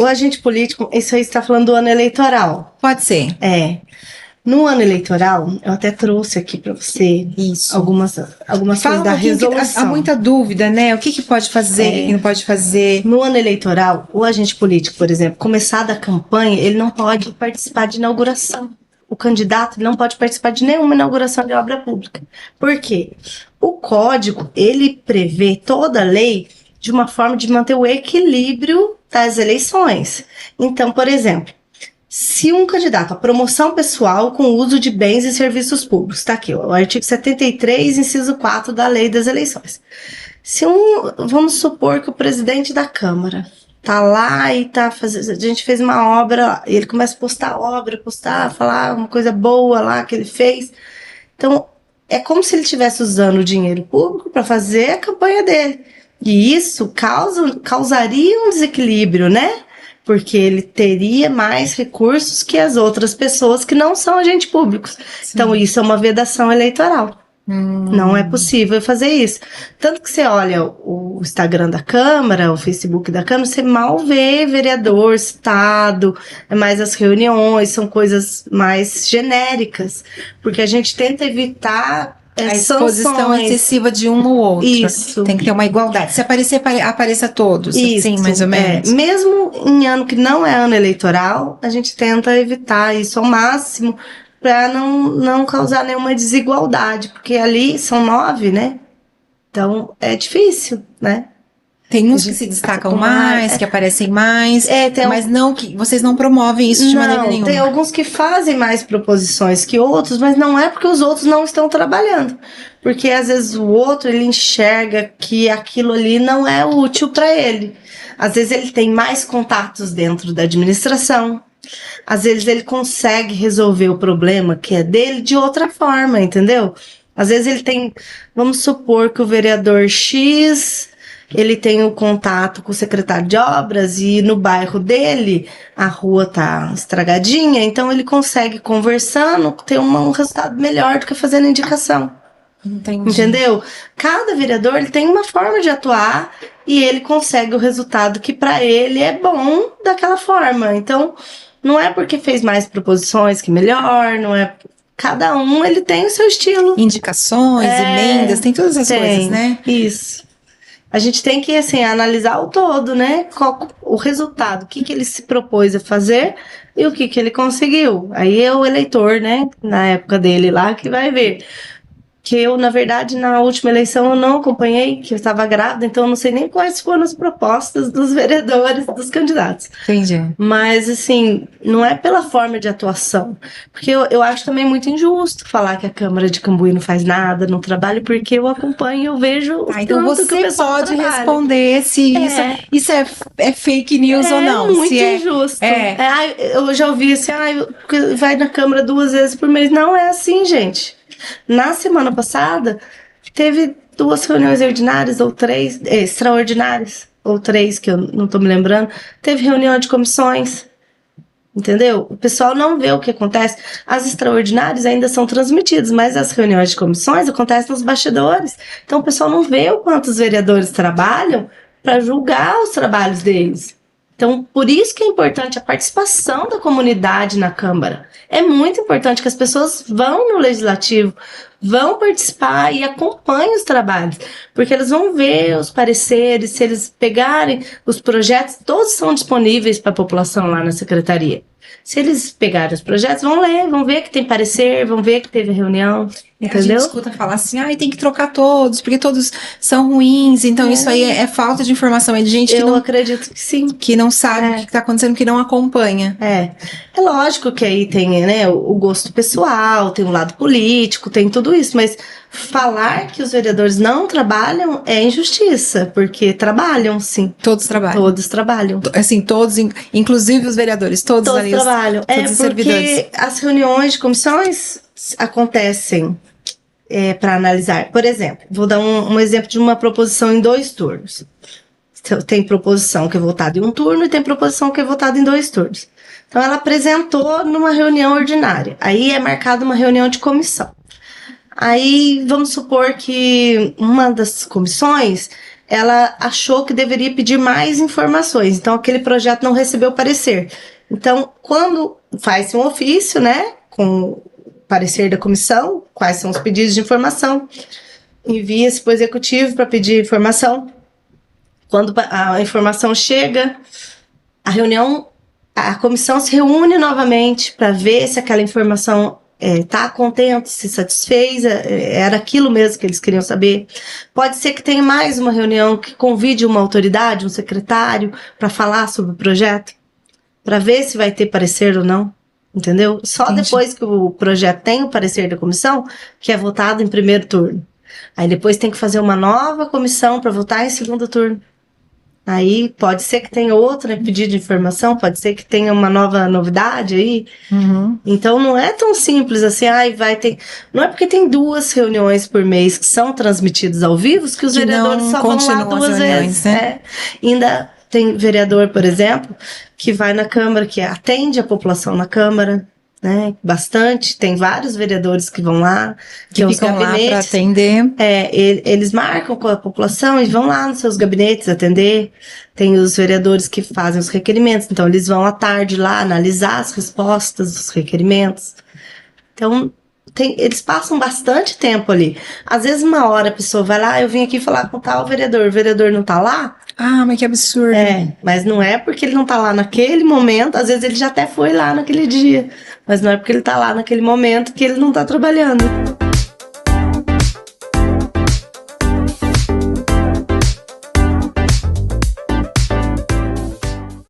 o agente político, isso aí você está falando do ano eleitoral. Pode ser. No ano eleitoral, eu até trouxe aqui para você algumas coisas da resolução. Há muita dúvida, né? O que pode fazer, o que não pode fazer. No ano eleitoral, o agente político, por exemplo, começada a campanha, ele não pode participar de inauguração. O candidato não pode participar de nenhuma inauguração de obra pública. Por quê? O código, ele prevê toda a lei de uma forma de manter o equilíbrio das eleições. Então, por exemplo, se um candidato a promoção pessoal com uso de bens e serviços públicos, está aqui, o artigo 73, inciso 4 da Lei das Eleições. Vamos supor que o presidente da Câmara tá lá e tá fazendo, a gente fez uma obra, e ele começa a postar, falar uma coisa boa lá que ele fez. Então, é como se ele estivesse usando o dinheiro público para fazer a campanha dele. E isso causaria um desequilíbrio, né? Porque ele teria mais recursos que as outras pessoas que não são agentes públicos. Sim. Então, isso é uma vedação eleitoral. Não é possível fazer isso. Tanto que você olha o Instagram da Câmara, o Facebook da Câmara, você mal vê vereador citado, é mais as reuniões, são coisas mais genéricas. Porque a gente tenta evitar a exposição excessiva de um ou outro. Isso. Tem que ter uma igualdade. Se aparecer, apareça a todos. Isso, assim, mais ou menos. Mesmo em ano que não é ano eleitoral, a gente tenta evitar isso ao máximo para não causar nenhuma desigualdade. Porque ali são 9, né? Então, é difícil, né? Tem uns que se destacam mais, que aparecem mais, mas não que vocês não promovem isso de maneira nenhuma. Tem alguns que fazem mais proposições que outros, mas não é porque os outros não estão trabalhando. Porque às vezes o outro, ele enxerga que aquilo ali não é útil para ele. Às vezes ele tem mais contatos dentro da administração. Às vezes ele consegue resolver o problema que é dele de outra forma, entendeu? Às vezes ele tem, vamos supor que o vereador X, ele tem o contato com o secretário de obras e no bairro dele a rua tá estragadinha, então ele consegue, conversando, ter um resultado melhor do que fazendo indicação. Entendi. Entendeu? Cada vereador, ele tem uma forma de atuar e ele consegue o resultado que para ele é bom daquela forma. Então, não é porque fez mais proposições que melhor, não é... Cada um, ele tem o seu estilo. Indicações, emendas, tem todas essas coisas, né? Isso. A gente tem que, assim, analisar o todo, né? Qual o resultado, o que ele se propôs a fazer e o que ele conseguiu. Aí é o eleitor, né? Na época dele lá, que vai ver. Que eu, na verdade, na última eleição eu não acompanhei, que eu estava grávida, então eu não sei nem quais foram as propostas dos vereadores, dos candidatos. Entendi. Mas, assim, não é pela forma de atuação. Porque eu acho também muito injusto falar que a Câmara de Cambuí não faz nada, não trabalha, porque eu acompanho e eu vejo então você que o pessoal pode trabalha. Responder se isso é fake news ou não. É muito injusto. Eu já ouvi assim, vai na Câmara 2 vezes por mês. Não é assim, gente. Na semana passada, teve 2 reuniões ordinárias, ou 3, extraordinárias, ou 3, que eu não tô me lembrando. Teve reunião de comissões, entendeu? O pessoal não vê o que acontece. As extraordinárias ainda são transmitidas, mas as reuniões de comissões acontecem nos bastidores. Então o pessoal não vê o quanto os vereadores trabalham para julgar os trabalhos deles. Então, por isso que é importante a participação da comunidade na Câmara. É muito importante que as pessoas vão no Legislativo, vão participar e acompanhem os trabalhos, porque eles vão ver os pareceres, se eles pegarem os projetos, todos são disponíveis para a população lá na Secretaria. Se eles pegarem os projetos, vão ler, vão ver que tem parecer, vão ver que teve reunião, entendeu? A gente escuta falar assim, tem que trocar todos, porque todos são ruins, então isso aí é falta de informação, é de gente que eu acredito que sim. Que não sabe o que está acontecendo, que não acompanha. É lógico que aí tem, né, o gosto pessoal, tem o lado político, tem tudo isso, mas falar que os vereadores não trabalham é injustiça, porque trabalham, sim. Todos trabalham. Todos trabalham. Assim, todos, inclusive os vereadores, todos ali. Trabalham. Todos os servidores. Porque as reuniões de comissões acontecem para analisar. Por exemplo, vou dar um exemplo de uma proposição em 2 turnos. Tem proposição que é votada em 1 turno e tem proposição que é votada em 2 turnos. Então, ela apresentou numa reunião ordinária. Aí é marcada uma reunião de comissão. Aí, vamos supor que uma das comissões ela achou que deveria pedir mais informações. Então, aquele projeto não recebeu parecer. Então, quando faz-se um ofício, né, com o parecer da comissão, quais são os pedidos de informação, envia-se para o executivo para pedir informação. Quando a informação chega, a comissão se reúne novamente para ver se aquela informação está contente, se satisfez, era aquilo mesmo que eles queriam saber. Pode ser que tenha mais uma reunião que convide uma autoridade, um secretário, para falar sobre o projeto, para ver se vai ter parecer ou não, entendeu? Só Entendi. Depois que o projeto tem o parecer da comissão, que é votado em primeiro turno. Aí depois tem que fazer uma nova comissão para votar em segundo turno. Aí pode ser que tenha outro pedido de informação, pode ser que tenha uma nova novidade aí. Uhum. Então não é tão simples assim, vai ter. Não é porque tem 2 reuniões por mês que são transmitidas ao vivo que os vereadores só vão lá 2 vezes. Né? Ainda tem vereador, por exemplo, que vai na Câmara, que atende a população na Câmara. Né, bastante, tem vários vereadores que vão lá, que ficam lá para atender. Eles marcam com a população e vão lá nos seus gabinetes atender. Tem os vereadores que fazem os requerimentos, então eles vão à tarde lá analisar as respostas dos requerimentos. Então, eles passam bastante tempo ali. Às vezes, uma hora a pessoa vai lá, eu vim aqui falar com tal vereador, o vereador não tá lá. Ah, mas que absurdo. Mas não é porque ele não tá lá naquele momento, às vezes ele já até foi lá naquele dia, mas não é porque ele tá lá naquele momento que ele não tá trabalhando.